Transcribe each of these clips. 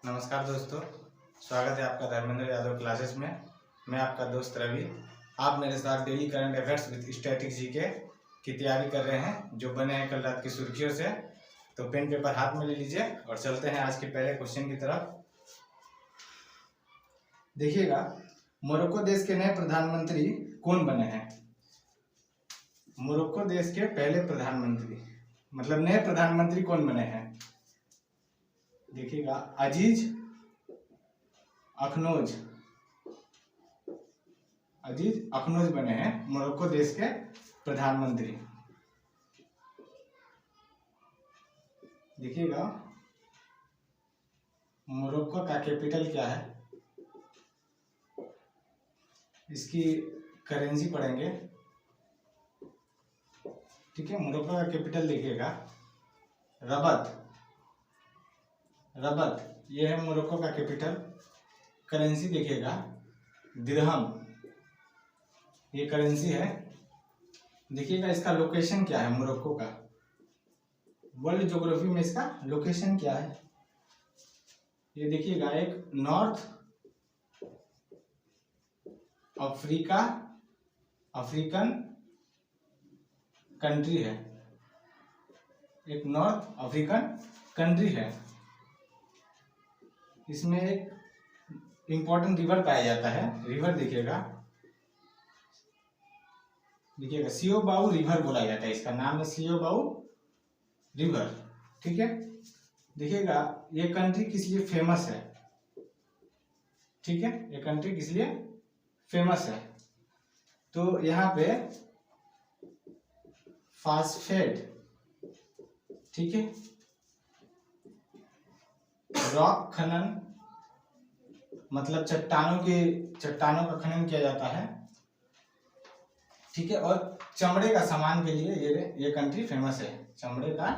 नमस्कार दोस्तों, स्वागत है आपका धर्मेंद्र यादव क्लासेस में। मैं आपका दोस्त रवि। आप मेरे साथ daily current affairs with static GK की तैयारी कर रहे हैं जो बने हैं कल रात की सुर्खियों से। तो पेन पेपर हाथ में ले लीजिए और चलते हैं आज के पहले क्वेश्चन की तरफ। देखिएगा, मोरक्को देश के नए प्रधानमंत्री कौन बने हैं? मोरक्को देश के पहले प्रधानमंत्री मतलब नए प्रधानमंत्री कौन बने हैं? देखिएगा, अजीज अखनौज बने हैं मोरक्को देश के प्रधानमंत्री। देखिएगा, मोरक्को का कैपिटल क्या है? इसकी करेंसी पढ़ेंगे। ठीक है, मोरक्को का कैपिटल देखिएगा रबत, ये है मोरक्को का कैपिटल। करेंसी देखिएगा दिरहम, ये करेंसी है। देखिएगा, इसका लोकेशन क्या है मोरक्को का? वर्ल्ड ज्योग्राफी में इसका लोकेशन क्या है? ये देखिएगा, एक नॉर्थ अफ्रीकन कंट्री है। एक नॉर्थ अफ्रीकन कंट्री है। इसमें एक इंपॉर्टेंट रिवर पाया जाता है। रिवर देखिएगा सियोबाऊ रिवर बोला जाता है। इसका नाम है सियोबाऊ रिवर। ठीक है, देखिएगा, ये कंट्री किस लिए फेमस है? ठीक है, ये कंट्री किस लिए फेमस है? तो यहाँ पे फास्फेट, ठीक है, रॉक खनन मतलब चट्टानों का खनन किया जाता है। ठीक है, और चमड़े का सामान के लिए ये कंट्री फेमस है। चमड़े का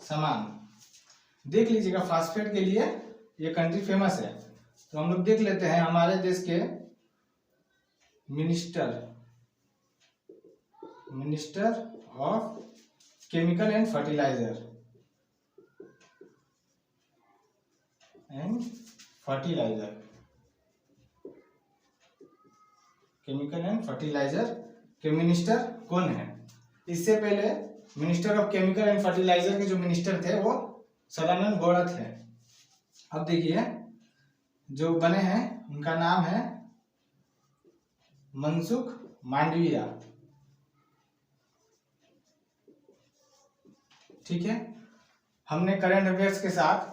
सामान देख लीजिएगा, फास्फेट के लिए ये कंट्री फेमस है। तो हम लोग देख लेते हैं हमारे देश के minister of chemical and fertilizer के मिनिस्टर कौन है? इससे पहले minister of chemical and fertilizer के जो मिनिस्टर थे वो सदानंद गौड़ा थे। अब देखिए, जो बने हैं उनका नाम है मनसुख मांडविया। ठीक है, हमने करंट अफेयर्स के साथ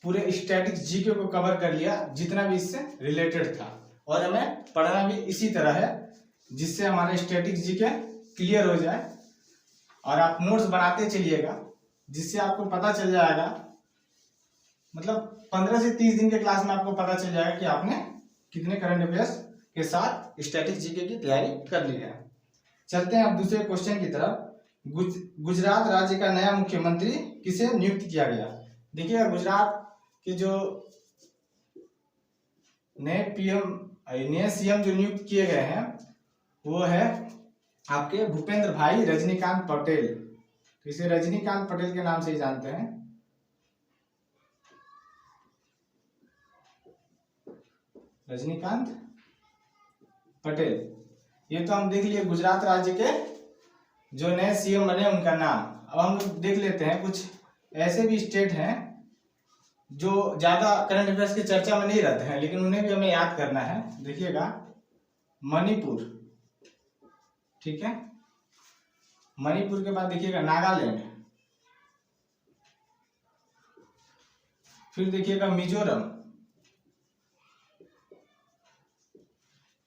पूरे स्टैटिक जीके को कवर कर लिया जितना भी इससे रिलेटेड था, और हमें पढ़ना भी इसी तरह है जिससे हमारे स्टैटिक जीके क्लियर हो जाए। और आप नोट्स बनाते चलिएगा जिससे आपको पता चल जाएगा, मतलब 15 से 30 दिन के क्लास में आपको पता चल जाएगा कि आपने कितने करंट अफेयर्स के साथ स्टैटिक जीके की तैयारी कर ली है। चलते हैं अब दूसरे क्वेश्चन की तरफ। गुजरात राज्य का नया मुख्यमंत्री किसे नियुक्त किया गया? देखिएगा, गुजरात के जो नए सीएम जो नियुक्त किए गए हैं वो है आपके भूपेंद्र भाई रजनीकांत पटेल। तो इसे रजनीकांत पटेल के नाम से ही जानते हैं। रजनीकांत पटेल, ये तो हम देख लिए गुजरात राज्य के जो नए सीएम बने उनका नाम। अब हम लोग देख लेते हैं कुछ ऐसे भी स्टेट हैं जो ज्यादा करंट अफेयर्स की चर्चा में नहीं रहते हैं लेकिन उन्हें भी हमें याद करना है। देखिएगा, मणिपुर, ठीक है, मणिपुर के बाद देखिएगा नागालैंड, फिर देखिएगा मिजोरम।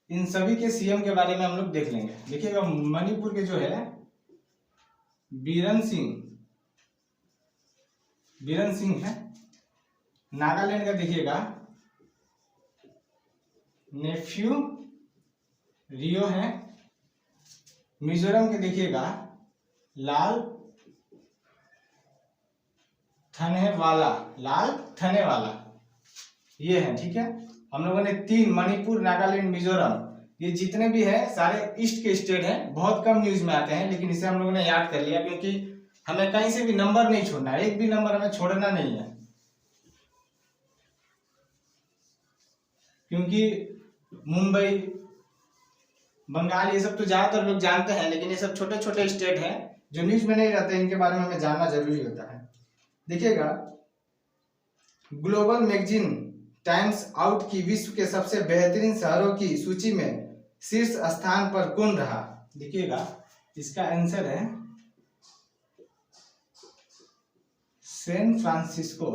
इन सभी के सीएम के बारे में हम लोग देख लेंगे। देखिएगा, मणिपुर के जो है बीरन सिंह है। नागालैंड का देखिएगा नेफ्यू रियो है। मिजोरम के देखिएगा लाल थनेवाला ये है। ठीक है, हम लोगों ने 3 मणिपुर, नागालैंड, मिजोरम, ये जितने भी है सारे ईस्ट के स्टेट हैं। बहुत कम न्यूज में आते हैं लेकिन इसे हम लोगों ने याद कर लिया क्योंकि हमें कहीं से भी नंबर नहीं छोड़ना है। एक भी नंबर हमें छोड़ना नहीं है। क्योंकि मुंबई, बंगाल, ये सब तो ज्यादातर लोग जानते हैं, लेकिन ये सब छोटे छोटे स्टेट हैं जो न्यूज में नहीं रहते, इनके बारे में हमें जानना जरूरी होता है। देखिएगा, ग्लोबल मैगजीन टाइम्स आउट की विश्व के सबसे बेहतरीन शहरों की सूची में शीर्ष स्थान पर कौन रहा? देखिएगा, इसका आंसर है सैन फ्रांसिस्को।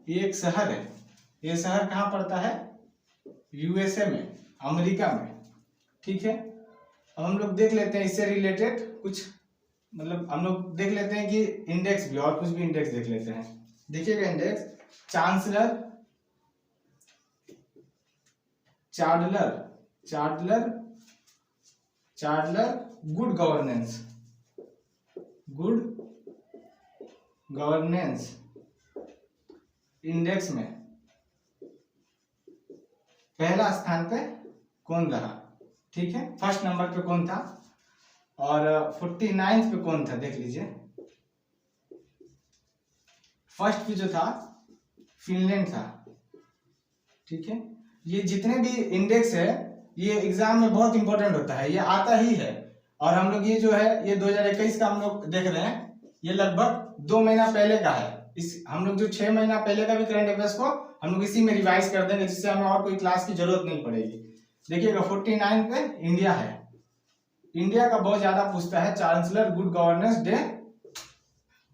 ये एक शहर है। ये शहर कहाँ पड़ता है? यूएसए में, अमेरिका में। ठीक है, अब हम लोग देख लेते हैं इससे रिलेटेड कुछ, मतलब हम लोग देख लेते हैं कि इंडेक्स भी, और कुछ भी इंडेक्स देख लेते हैं। देखिएगा, इंडेक्स चार्डलर गुड गवर्नेंस इंडेक्स में पहला स्थान पे कौन रहा? ठीक है, फर्स्ट नंबर पे कौन था और 49 पे कौन था? देख लीजिए, फर्स्ट पे जो था फिनलैंड था। ठीक है, ये जितने भी इंडेक्स है ये एग्जाम में बहुत इंपॉर्टेंट होता है, ये आता ही है। और हम लोग ये जो है ये 2021 का हम लोग देख रहे हैं, ये लगभग 2 महीना पहले का है। इस हम लोग जो 6 महीना पहले का भी करंट अफेयर्स को हम लोग इसी में रिवाइज कर देंगे, जिससे हमें और कोई क्लास की जरूरत नहीं पड़ेगी। देखिएगा, 49 पे इंडिया है। इंडिया का बहुत ज्यादा पूछता है, चांसलर गुड गवर्नेंस डे।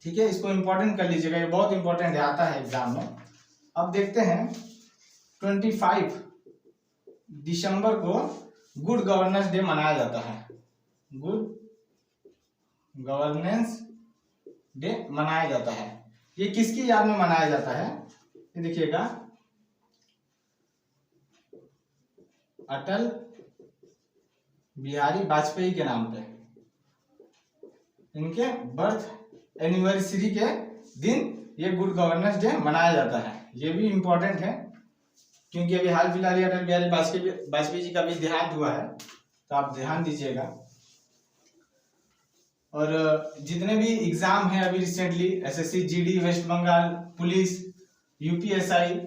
ठीक है, इसको इंपॉर्टेंट कर लीजिएगा, ये बहुत इंपॉर्टेंट है, आता है एग्जाम में। अब देखते हैं, 25 दिसंबर को गुड गवर्नेंस डे मनाया जाता है। गुड गवर्नेंस डे मनाया जाता है। ये किसकी याद में मनाया जाता है? ये देखिएगा, अटल बिहारी वाजपेयी के नाम पे, इनके बर्थ एनिवर्सरी के दिन ये गुड गवर्नेंस डे मनाया जाता है। ये भी इंपॉर्टेंट है, क्योंकि अभी हाल फिलहाल अटल बिहारी वाजपेयी जी का भी देहांत हुआ है, तो आप ध्यान दीजिएगा। और जितने भी एग्जाम हैं अभी recently, SSC, GD, West Bengal police, UPSI,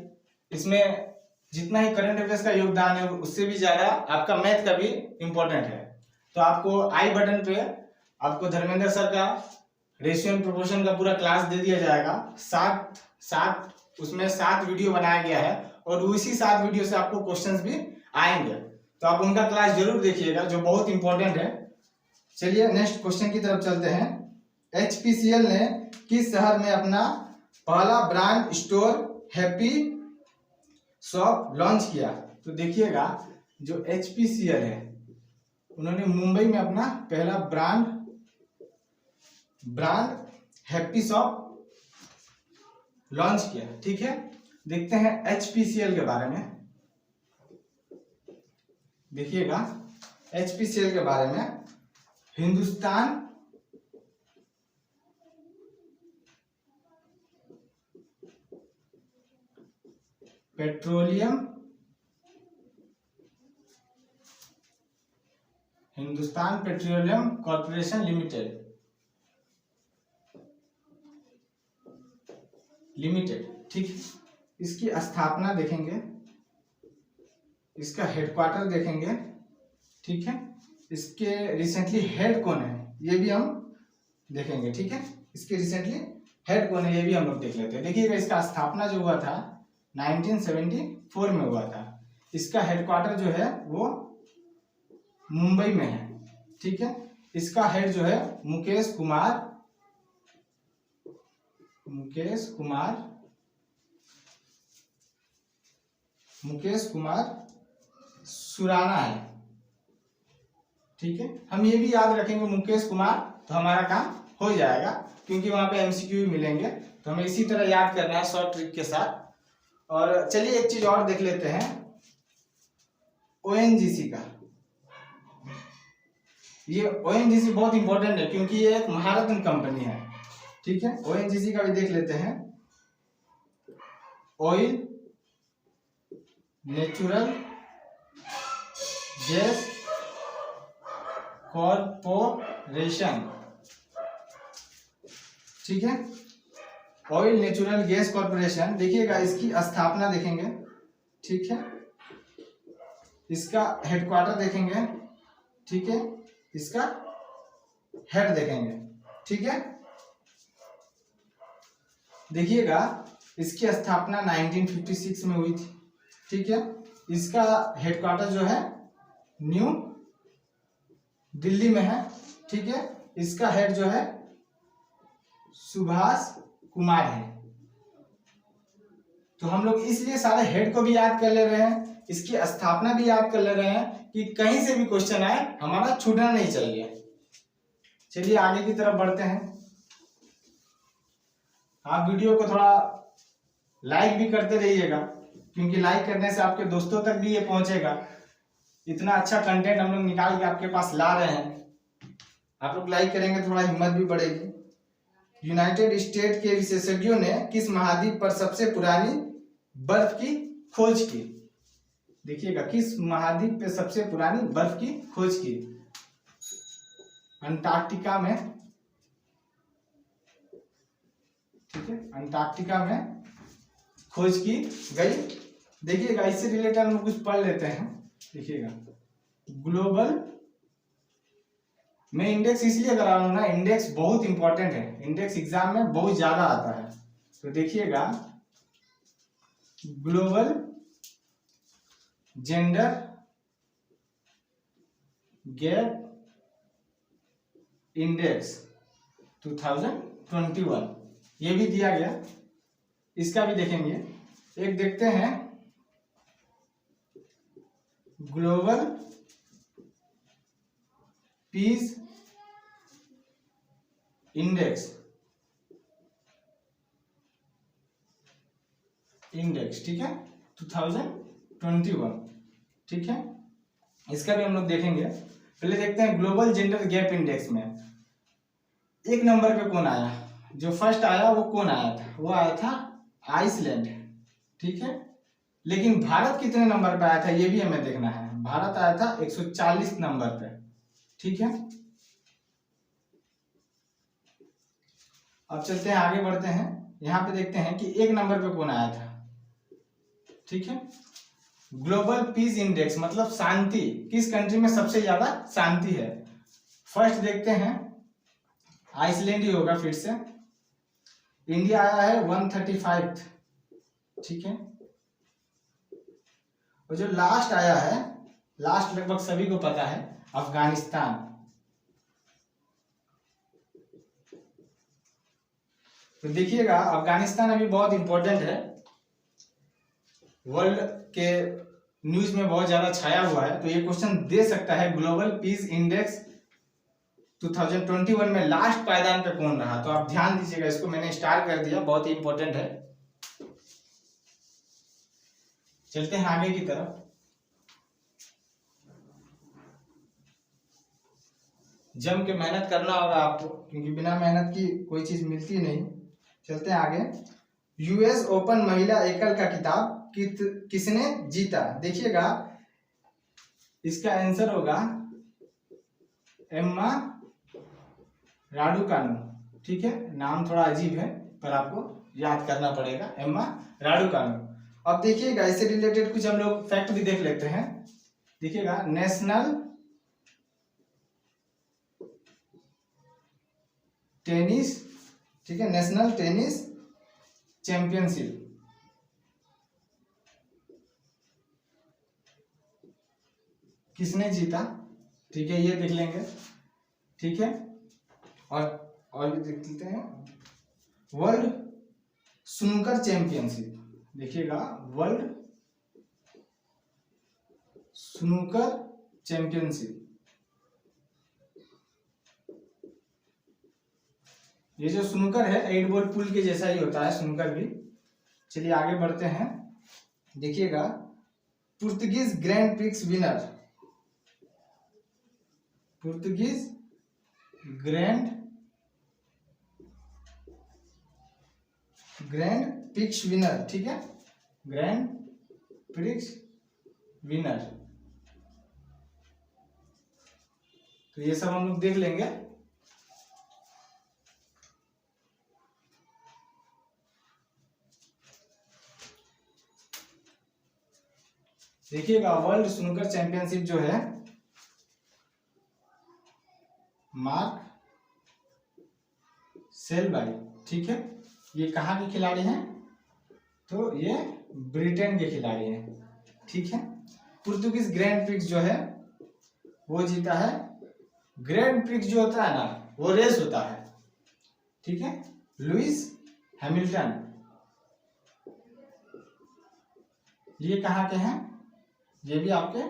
इसमें जितना ही करंट अफेयर्स का योगदान है उससे भी ज्यादा आपका मैथ का भी इंपॉर्टेंट है। तो आपको आई बटन पे आपको धर्मेंद्र सर का रेशियो एंड प्रोपोर्शन का पूरा क्लास दे दिया जाएगा। उसमें 7 वीडियो बनाया गया है, और उसी 7 वीडियो से आपको क्वेश्चंस भी आएंगे, तो आप उनका क्लास जरूर देखिएगा, जो बहुत इंपॉर्टेंट है। चलिए नेक्स्ट क्वेश्चन की तरफ चलते हैं। एचपीसीएल ने किस शहर में अपना पहला brand store happy shop launch किया? तो देखिएगा, जो एचपीसीएल है उन्होंने मुंबई में अपना पहला ब्रांड हैप्पी शॉप लॉन्च किया। ठीक है, देखते हैं एचपीसीएल के बारे में। देखिएगा, एचपीसीएल के बारे में, हिंदुस्तान पेट्रोलियम कॉर्पोरेशन लिमिटेड। ठीक, इसकी स्थापना देखेंगे, इसका हेडक्वार्टर देखेंगे। ठीक है, इसके रिसेंटली हेड कौन है ये भी हम देखेंगे। ठीक है, इसके रिसेंटली हेड कौन है ये भी हम लोग देख लेते हैं। देखिएगा, इसका स्थापना जो हुआ था 1974 में हुआ था। इसका हेडक्वार्टर जो है वो मुंबई में है। ठीक है, इसका हेड जो है मुकेश कुमार सुराना है। ठीक है, हम ये भी याद रखेंगे मुकेश कुमार, तो हमारा काम हो जाएगा, क्योंकि वहां पे एमसीक्यू भी मिलेंगे, तो हमें इसी तरह याद करना है शॉर्ट ट्रिक के साथ। और चलिए एक चीज और देख लेते हैं, ओएनजीसी का। ये ओएनजीसी बहुत इंपॉर्टेंट है, क्योंकि ये एक महारत्न कंपनी है। ठीक है, ओएनजीसी का भी देख लेते हैं, ऑयल नेचुरल गैस कॉर्पोरेशन। ठीक है, ऑयल नेचुरल गैस कॉर्पोरेशन, देखिएगा इसकी स्थापना देखेंगे, ठीक है, इसका हेडक्वार्टर देखेंगे, ठीक है, इसका हेड देखेंगे, ठीक है। देखिएगा इसकी स्थापना 1956 में हुई थी, ठीक है। इसका हेडक्वार्टर जो है न्यू दिल्ली में है, ठीक है। इसका हेड जो है सुभाष कुमार है। तो हम लोग इसलिए सारे हेड को भी याद कर ले रहे हैं, इसकी स्थापना भी याद कर ले रहे हैं कि कहीं से भी क्वेश्चन आए हमारा छूटना नहीं चाहिए। चलिए आगे की तरफ बढ़ते हैं। आप वीडियो को थोड़ा लाइक भी करते रहिएगा, क्योंकि लाइक करने से आपके दोस्तों तक भी ये पहुंचेगा। इतना अच्छा कंटेंट हम लोग निकाल के आपके पास ला रहे हैं, आप लोग लाइक करेंगे थोड़ा हिम्मत भी बढ़ेगी। यूनाइटेड स्टेट के विशेषज्ञों ने किस महाद्वीप पर सबसे पुरानी बर्फ की खोज की? देखिएगा किस महाद्वीप पे सबसे पुरानी बर्फ की खोज की? अंटार्कटिका में, ठीक है, अंटार्कटिका में खोज की गई। देखिएगा इससे रिलेटेड हम कुछ पढ़ लेते हैं। देखिएगा ग्लोबल मैं इंडेक्स इसलिए करा रहा हूं ना, इंडेक्स बहुत इंपॉर्टेंट है, इंडेक्स एग्जाम में बहुत ज्यादा आता है। तो देखिएगा ग्लोबल जेंडर गैप इंडेक्स 2021 ये भी दिया गया, इसका भी देखेंगे। एक देखते हैं ग्लोबल पीस इंडेक्स, ठीक है, 2021, ठीक है। इसका भी हम लोग देखेंगे। पहले देखते हैं ग्लोबल जेंडर गैप इंडेक्स में एक नंबर पे कौन आया। जो फर्स्ट आया वो कौन आया था? वो आया था आइसलैंड, ठीक है। लेकिन भारत कितने नंबर पे आया था ये भी हमें देखना है। भारत आया था 140 नंबर पे, ठीक है। अब चलते हैं आगे बढ़ते हैं। यहाँ पे देखते हैं कि एक नंबर पे कौन आया था, ठीक है। ग्लोबल पीस इंडेक्स मतलब शांति, किस कंट्री में सबसे ज्यादा शांति है? फर्स्ट देखते हैं आइसलैंड ही होगा फिर से। इंडिया आया है 135, ठीक है। और जो लास्ट आया है, लास्ट लगभग सभी को पता है, अफगानिस्तान। तो देखिएगा अफगानिस्तान अभी बहुत इंपॉर्टेंट है, वर्ल्ड के न्यूज में बहुत ज्यादा छाया हुआ है। तो ये क्वेश्चन दे सकता है ग्लोबल पीस इंडेक्स 2021 में लास्ट पायदान पे कौन रहा? तो आप ध्यान दीजिएगा, इसको मैंने स्टार कर दिया, बहुत ही इंपॉर्टेंट है। चलते हैं आगे की तरफ। जम के मेहनत करना होगा आपको, क्योंकि बिना मेहनत की कोई चीज मिलती नहीं। चलते हैं आगे। यूएस ओपन महिला एकल का खिताब किसने जीता? देखिएगा इसका आंसर होगा एम्मा राडुकानु, ठीक है। नाम थोड़ा अजीब है पर आपको याद करना पड़ेगा, एम्मा राडुकानु। अब देखिएगा इससे रिलेटेड कुछ हम लोग फैक्ट भी देख लेते हैं। देखिएगा नेशनल टेनिस, ठीक है, नेशनल टेनिस चैंपियनशिप किसने जीता? ठीक है, ये देख लेंगे, ठीक है। और भी देख लेते हैं वर्ल्ड स्नूकर चैंपियनशिप। देखिएगा वर्ल्ड स्नूकर चैंपियनशिप, ये जो स्नूकर है 8 बॉल पूल के जैसा ही होता है स्नूकर भी। चलिए आगे बढ़ते हैं। देखिएगा Portuguese grand prix winner, Portuguese grand prix winner, ठीक है, ग्रैंड प्रिक्स विनर। तो ये सब हम लोग देख लेंगे। देखिएगा वर्ल्ड स्नूकर चैंपियनशिप जो है मार्क सेलबाई, ठीक है, ये कहाँ के खिलाड़ी हैं? तो ये ब्रिटेन के खिलाड़ी हैं, ठीक है। पुर्तगाल ग्रैंड प्रिक्स जो है वो जीता है। ग्रैंड प्रिक्स जो होता है ना वो रेस होता है, ठीक है, लुइस हैमिल्टन, ये कहाँ के हैं? ये भी आपके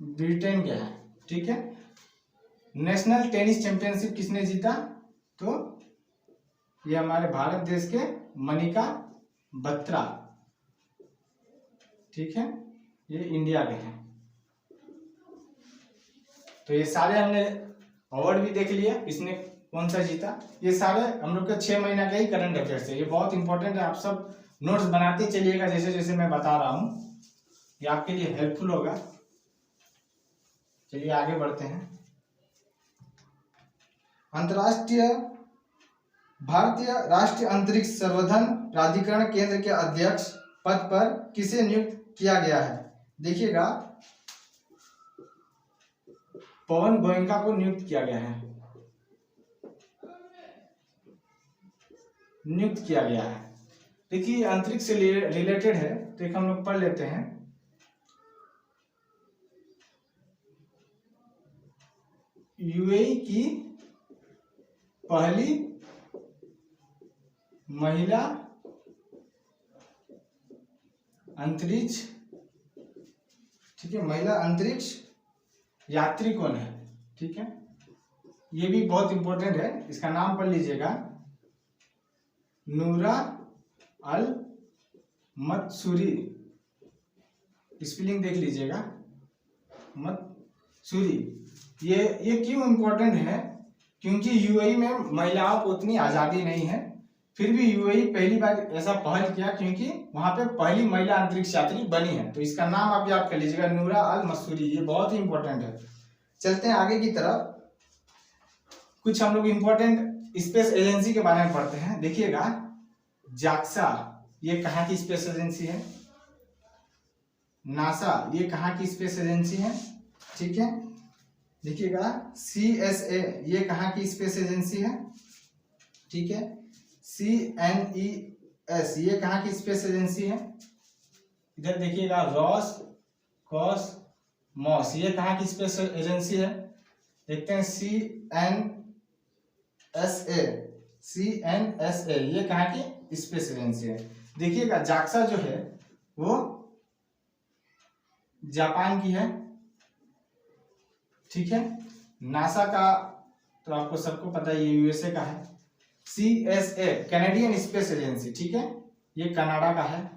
ब्रिटेन के हैं, ठीक है। नेशनल टेनिस चैंपियनशिप किसने जीता? तो ये हमारे भारत देश के मनिका बत्रा, ठीक है, ये इंडिया के हैं। तो ये सारे हमने अवार्ड भी देख लिया, इसने कौन सा जीता। ये सारे हम लोग के 6 महीना के ही करंट अफेयर्स है, ये बहुत इंपॉर्टेंट है। आप सब नोट्स बनाते चलिएगा जैसे जैसे मैं बता रहा हूं, ये आपके लिए हेल्पफुल होगा। चलिए आगे बढ़ते हैं। अंतर्राष्ट्रीय भारतीय राष्ट्रीय अंतरिक्ष संवर्धन प्राधिकरण केंद्र के अध्यक्ष पद पर किसे नियुक्त किया गया है? देखिएगा पवन गोयनका को नियुक्त किया गया है, नियुक्त किया गया है। देखिए अंतरिक्ष से रिलेटेड है तो एक हम लोग पढ़ लेते हैं। यूएई की पहली महिला अंतरिक्ष, ठीक है, महिला अंतरिक्ष यात्री कौन है? ठीक है, ये भी बहुत इंपॉर्टेंट है, इसका नाम पढ़ लीजिएगा, नूरा अल मत्सूरी, स्पेलिंग देख लीजिएगा, मत्सूरी। ये क्यों इंपॉर्टेंट है? क्योंकि यूएई में महिलाओं को उतनी आज़ादी नहीं है, फिर भी यूएई पहली बार ऐसा पहल किया क्योंकि वहां पे पहली महिला अंतरिक्ष यात्री बनी है। तो इसका नाम आप याद कर लीजिएगा, नूरा अल मत्सूरी, ये बहुत ही इंपॉर्टेंट है। चलते हैं आगे की तरफ। कुछ हम लोग इंपॉर्टेंट स्पेस एजेंसी के बारे में पढ़ते हैं। देखिएगा जाक्सा, ये कहाँ की स्पेस एजेंसी है? नासा, ये कहाँ की स्पेस एजेंसी है? ठीक है, देखिएगा CSA, ये कहाँ की स्पेस एजेंसी है? ठीक है, CNES, ये कहाँ की स्पेस एजेंसी है? इधर देखिएगा रॉस कॉसमॉस, ये कहाँ की स्पेस एजेंसी है? देखते हैं CNSA, ये कहाँ की स्पेस एजेंसी है? देखिएगा जाक्सा जो है वो जापान की है, ठीक है। नासा का तो आपको सबको पता है, ये USA का है। CSA कैनेडियन स्पेस एजेंसी, ठीक है, ये कनाडा का है।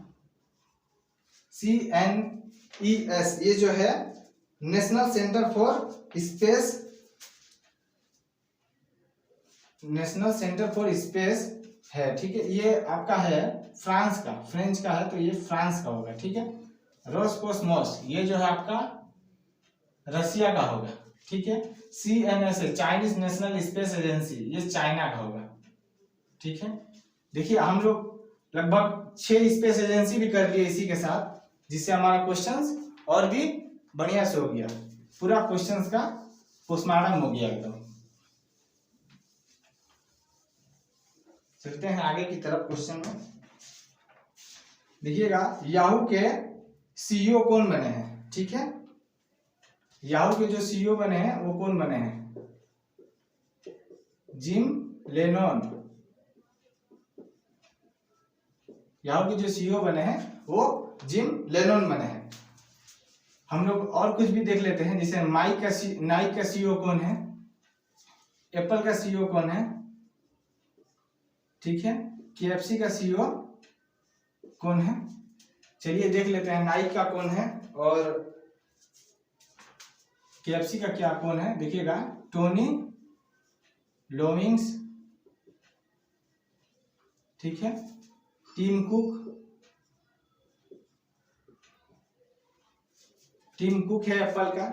CNES, ये जो है नेशनल सेंटर फॉर स्पेस है, ठीक है, ये आपका है फ्रांस का, फ्रेंच का है तो ये फ्रांस का होगा, ठीक है। रोसकोसमोस, ये जो है आपका रसिया का होगा, ठीक है। CNSA Chinese national space agency, ये चाइना का होगा, ठीक है। देखिए हम लोग लगभग 6 स्पेस एजेंसी भी कर लिए इसी के साथ, जिससे हमारा क्वेश्चंस और भी बढ़िया से हो गया, पूरा क्वेश्चंस का पोस्टमार्टम हो गया एकदम। चलते हैं आगे की तरफ क्वेश्चन में। देखिएगा याहू के CEO कौन बने हैं? ठीक है, याहू के जो CEO बने हैं वो कौन बने हैं? जिम लेनॉन। याहू के जो CEO बने हैं वो जिम लेनॉन बने हैं। हम लोग और कुछ भी देख लेते हैं, जैसे नाइक का CEO कौन है? एप्पल का CEO कौन है? ठीक है, KFC का CEO कौन है? चलिए देख लेते हैं नाइक का कौन है और KFC का क्या कौन है। देखिएगा टोनी लोविंग्स, ठीक है, टीम कुक है एप्पल का।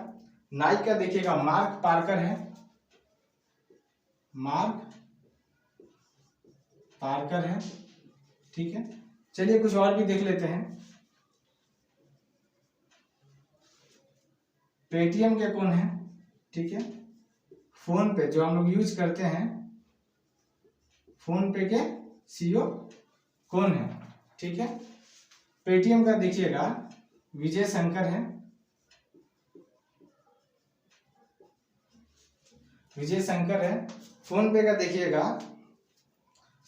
नाइक का देखिएगा मार्क पार्कर है, ठीक है। चलिए कुछ और भी देख लेते हैं। पेटीएम के कौन है, ठीक है, फोन पे जो हम लोग यूज करते हैं, फोन पे के सीईओ कौन है, ठीक है। पेटीएम का देखिएगा विजय शंकर है, विजय शंकर है। फोन पे का देखिएगा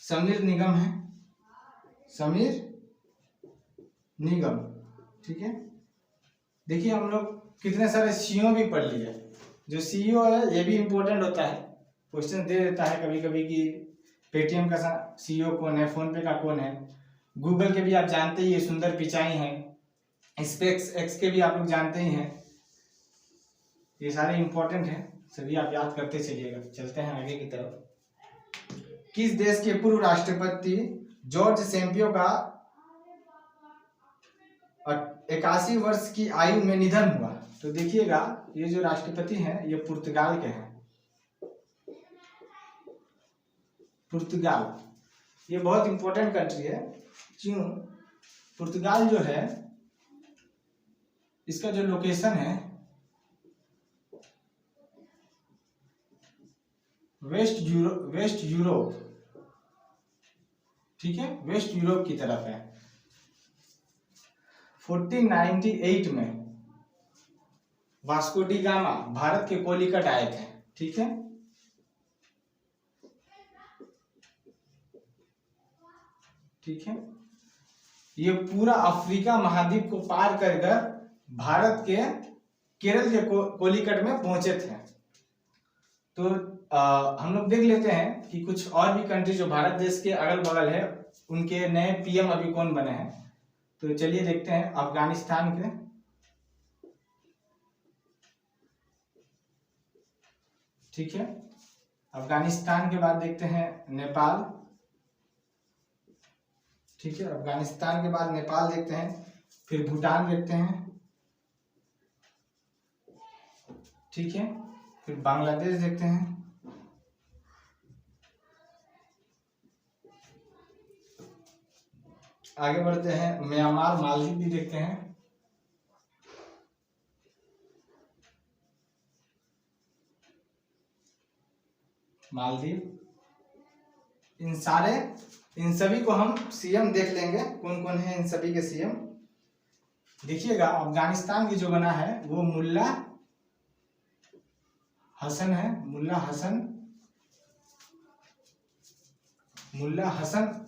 समीर निगम है, समीर निगम, ठीक है। देखिए हम लोग कितने सारे सीईओ भी पढ़ लिए। जो सीईओ है ये भी इम्पोर्टेंट होता है, क्वेश्चन दे देता है कभी कभी कि पेटीएम का सीईओ कौन है, फोन पे का कौन है। गूगल के भी आप जानते ही है, सुंदर पिचाई हैं। स्पेस एक्स के भी आप लोग जानते ही हैं। ये सारे इम्पोर्टेंट हैं, सभी आप याद करते चलिएगा। चलते हैं आगे की तरफ। किस देश के पूर्व राष्ट्रपति जॉर्ज सेम्पियो का 81 वर्ष की आयु में निधन हुआ? तो देखिएगा ये जो राष्ट्रपति हैं ये पुर्तगाल के हैं, पुर्तगाल। ये बहुत इंपॉर्टेंट कंट्री है। क्यों? पुर्तगाल जो है इसका जो लोकेशन है वेस्ट यूरोप, ठीक है, वेस्ट यूरोप की तरफ है। 1498 में वास्को डी गामा भारत के कोलिकट आए थे, ठीक है। ठीक है, ये पूरा अफ्रीका महाद्वीप को पार कर भारत के केरल के कोलिकट में पहुंचे थे। तो हम लोग देख लेते हैं कि कुछ और भी कंट्री जो भारत देश के अगल बगल है उनके नए पीएम अभी कौन बने हैं। तो चलिए देखते हैं अफगानिस्तान के, ठीक है। अफगानिस्तान के बाद देखते हैं नेपाल, ठीक है। अफगानिस्तान के बाद नेपाल देखते हैं, फिर भूटान देखते हैं, ठीक है। फिर बांग्लादेश देखते हैं, आगे बढ़ते हैं म्यांमार, मालदीव भी देखते हैं, मालदीव। इन सभी को हम सीएम देख लेंगे कौन कौन है इन सभी के सीएम। देखिएगा अफगानिस्तान की जो बना है वो मुल्ला हसन है, मुल्ला हसन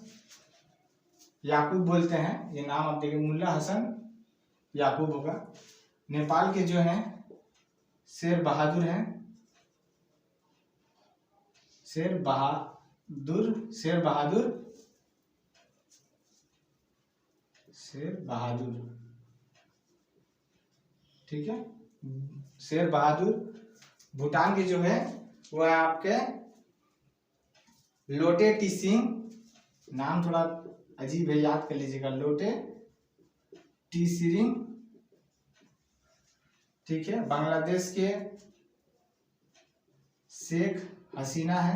याकूब बोलते हैं, ये नाम आप देखिए, मुल्ला हसन याकूब होगा। नेपाल के जो हैं शेर बहादुर हैं, शेर बहादुर, ठीक है, शेर बहादुर। भूटान के जो है वो है आपके लोटे टीसिंग, नाम थोड़ा अजीब है, याद कर लीजिएगा, लोटे टीसिरिंग, ठीक है। बांग्लादेश के शेख हसीना है।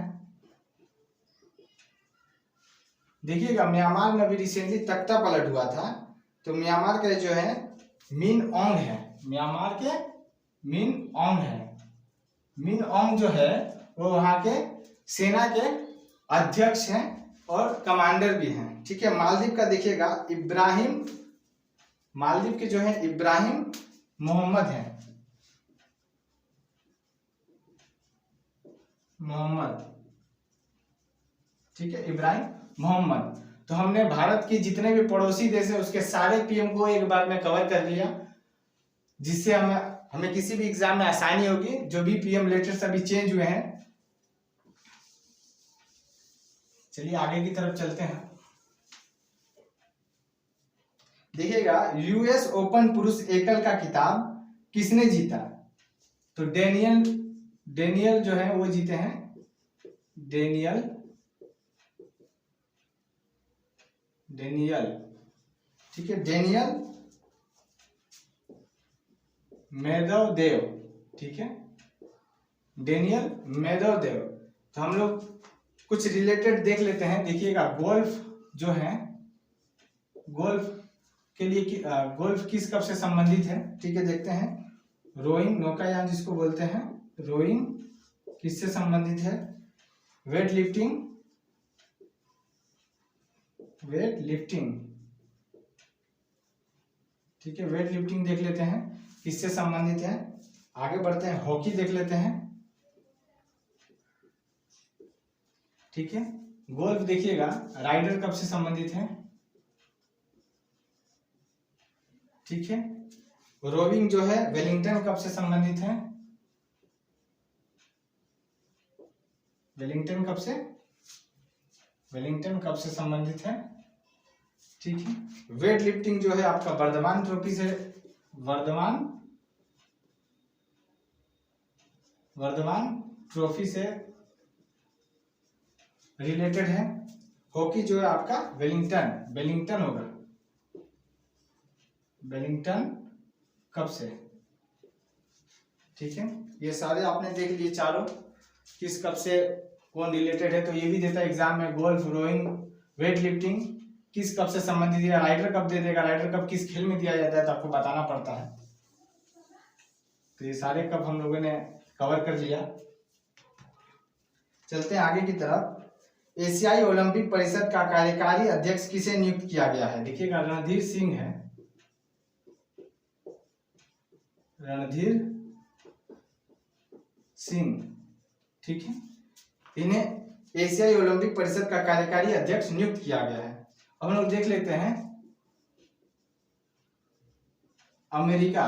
देखिएगा म्यांमार में अभी रिसेंटली तख्ता पलट हुआ था, तो म्यांमार के जो है मिन ओंग है, म्यांमार के मिन ओंग है। मिन ओंग जो है वो वहां के सेना के अध्यक्ष हैं और कमांडर भी हैं, ठीक है। मालदीव का देखिएगा इब्राहिम, मालदीव के जो है इब्राहिम मोहम्मद हैं, ठीक है, इब्राहिम मोहम्मद। तो हमने भारत की जितने भी पड़ोसी देश है उसके सारे पीएम को एक बार में कवर कर लिया, जिससे हमें किसी भी एग्जाम में आसानी होगी। जो भी पीएम लेटर्स अभी चेंज हुए हैं, चलिए आगे की तरफ चलते हैं। देखिएगा यूएस ओपन पुरुष एकल का खिताब किसने जीता? तो डेनियल जो है वो जीते हैं, डेनियल, ठीक है, डेनियल मेदवेदेव, ठीक है, डेनियल मेदवेदेव। तो हम लोग कुछ रिलेटेड देख लेते हैं। देखिएगा गोल्फ जो है, गोल्फ के लिए गोल्फ किस कब से संबंधित है, ठीक है, देखते हैं। रोइंग, नौकायान जिसको बोलते हैं, रोइंग किससे संबंधित है? वेट लिफ्टिंग, वेट लिफ्टिंग, ठीक है, वेट लिफ्टिंग देख लेते हैं किससे संबंधित है। आगे बढ़ते हैं, हॉकी देख लेते हैं, ठीक है। गोल्फ देखिएगा, राइडर कप से संबंधित है, ठीक है। रोविंग जो है वेलिंगटन कप से संबंधित है, वेलिंगटन कप से, वेलिंगटन कप से संबंधित है, ठीक है। वेट लिफ्टिंग जो है आपका वर्धमान ट्रॉफी से, वर्धमान ट्रॉफी से रिलेटेड है। हॉकी जो है आपका वेलिंगटन होगा, वेलिंगटन कप से, ठीक है। ये सारे आपने देख लिए चारों, किस कप से कौन रिलेटेड है। तो ये भी देता है एग्जाम में, गोल्फ, रोइंग, वेट लिफ्टिंग किस कप से संबंधित है। राइडर कप दे देगा, राइडर कप किस खेल में दिया जाता है तो आपको बताना पड़ता है। तो ये सारे कप हम लोगों ने कवर कर लिया। चलते हैं आगे की तरफ। एशियाई ओलंपिक परिषद का कार्यकारी अध्यक्ष किसे नियुक्त किया गया है? देखिएगा, रणधीर सिंह है, रणधीर सिंह, ठीक है। इन्हें एशियाई ओलंपिक परिषद का कार्यकारी अध्यक्ष नियुक्त किया गया है। अब हम लोग देख लेते हैं अमेरिका,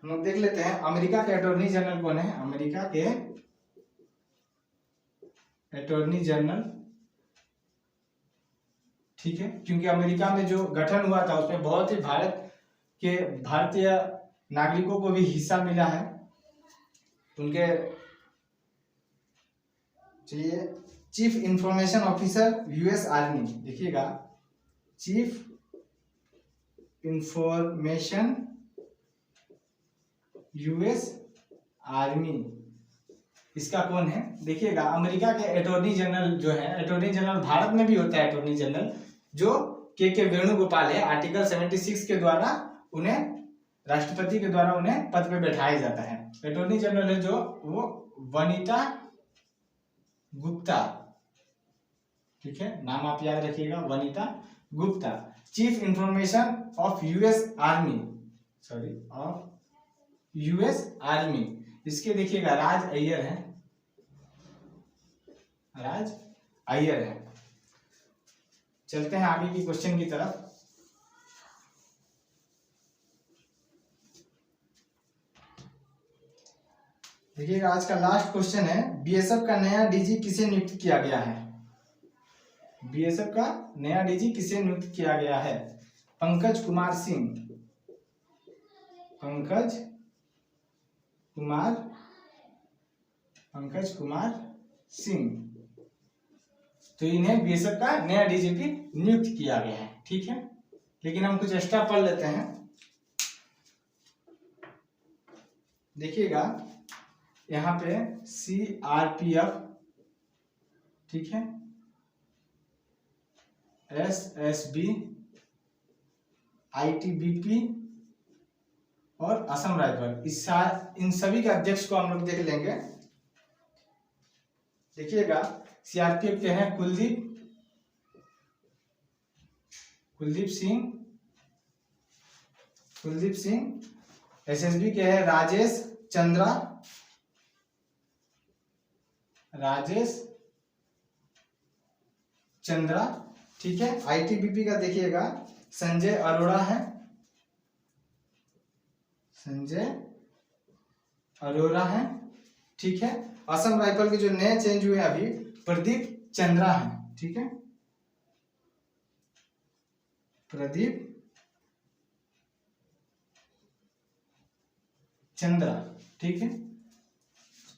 हम लोग देख लेते हैं अमेरिका के अटॉर्नी जनरल कौन है। अमेरिका के अटॉर्नी जनरल, ठीक है, क्योंकि अमेरिका में जो गठन हुआ था उसमें बहुत ही भारतीय नागरिकों को भी हिस्सा मिला है। उनके चलिए, chief information officer US army, देखिएगा, चीफ इंफॉर्मेशन यूएस आर्मी, इसका कौन है? देखिएगा, अमेरिका के अटॉर्नी जनरल जो है, अटॉर्नी जनरल भारत में भी होता है अटॉर्नी जनरल, जो के वेणुगोपाल है। आर्टिकल 76 के द्वारा उन्हें, राष्ट्रपति के द्वारा उन्हें पद पे बैठाया जाता है। अटॉर्नी जनरल है जो, वो वनिता गुप्ता, ठीक है, नाम आप याद रखिएगा, Vanita Gupta. Chief information of US army, sorry, of US army, इसके देखिएगा राज अय्यर है, राज अय्यर है। चलते हैं आगे की क्वेश्चन की तरफ। देखिएगा, आज का लास्ट क्वेश्चन है, बीएसएफ का नया डीजी किसे नियुक्त किया गया है? बीएसएफ का नया डीजी किसे नियुक्त किया गया है? पंकज कुमार सिंह, पंकज कुमार सिंह। तो इन्हें बीएसएफ का नया डीजीपी नियुक्त किया गया है, ठीक है। लेकिन हम कुछ एक्स्ट्रा पढ़ लेते हैं। देखिएगा, यहाँ पे सीआरपीएफ, ठीक है, एसएसबी, आईटीबीपी और असम राइफल, इन सभी के अध्यक्ष को हम लोग देख लेंगे। देखिएगा, सीआरपीएफ के हैं कुलदीप सिंह, एसएसबी के हैं राजेश चंद्रा, ठीक है। आईटीबीपी का देखिएगा संजय अरोड़ा है, ठीक है। असम राइफल के जो नए चेंज हुए अभी, प्रदीप चंद्रा है, ठीक है, प्रदीप चंद्रा, ठीक है।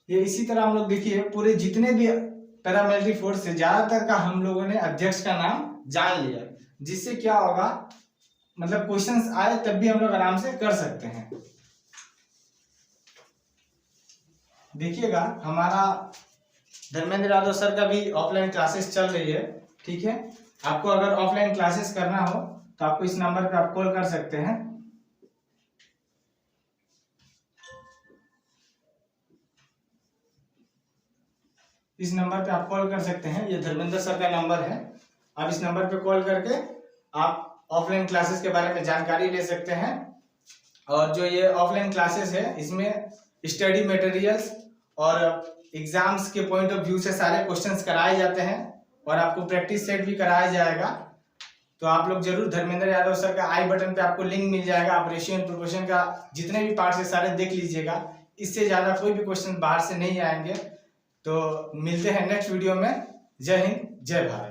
ये इसी तरह हम लोग देखिए, पूरे जितने भी पैरामिलिट्री फोर्स से ज्यादातर का हम लोगों ने अध्यक्ष का नाम जान लिया, जिससे क्या होगा, मतलब क्वेश्चंस आए तब भी हम लोग आराम से कर सकते हैं। देखिएगा, हमारा धर्मेंद्र यादव सर का भी ऑफलाइन क्लासेस चल रही है, ठीक है। आपको अगर ऑफलाइन क्लासेस करना हो तो आपको इस नंबर पे आप कॉल कर सकते हैं। इस नंबर पे आप कॉल कर सकते हैं, ये धर्मेंद्र सर का नंबर है। आप इस नंबर पे कॉल करके आप ऑफलाइन क्लासेस के बारे में जानकारी ले सकते हैं। और जो ये ऑफलाइन क्लासेस है इसमें स्टडी मटेरियल्स और एग्जाम्स के पॉइंट ऑफ व्यू से सारे क्वेश्चंस कराए जाते हैं और आपको प्रैक्टिस सेट भी कराया जाएगा। तो आप लोग जरूर धर्मेंद्र यादव सर का आई बटन पे आपको लिंक मिल जाएगा। आप रेशियो एंड प्रोपोर्शन का जितने भी पार्ट है सारे देख लीजिएगा। इससे ज़्यादा कोई भी क्वेश्चन बाहर से नहीं आएंगे। तो मिलते हैं नेक्स्ट वीडियो में। जय हिंद, जय भारत।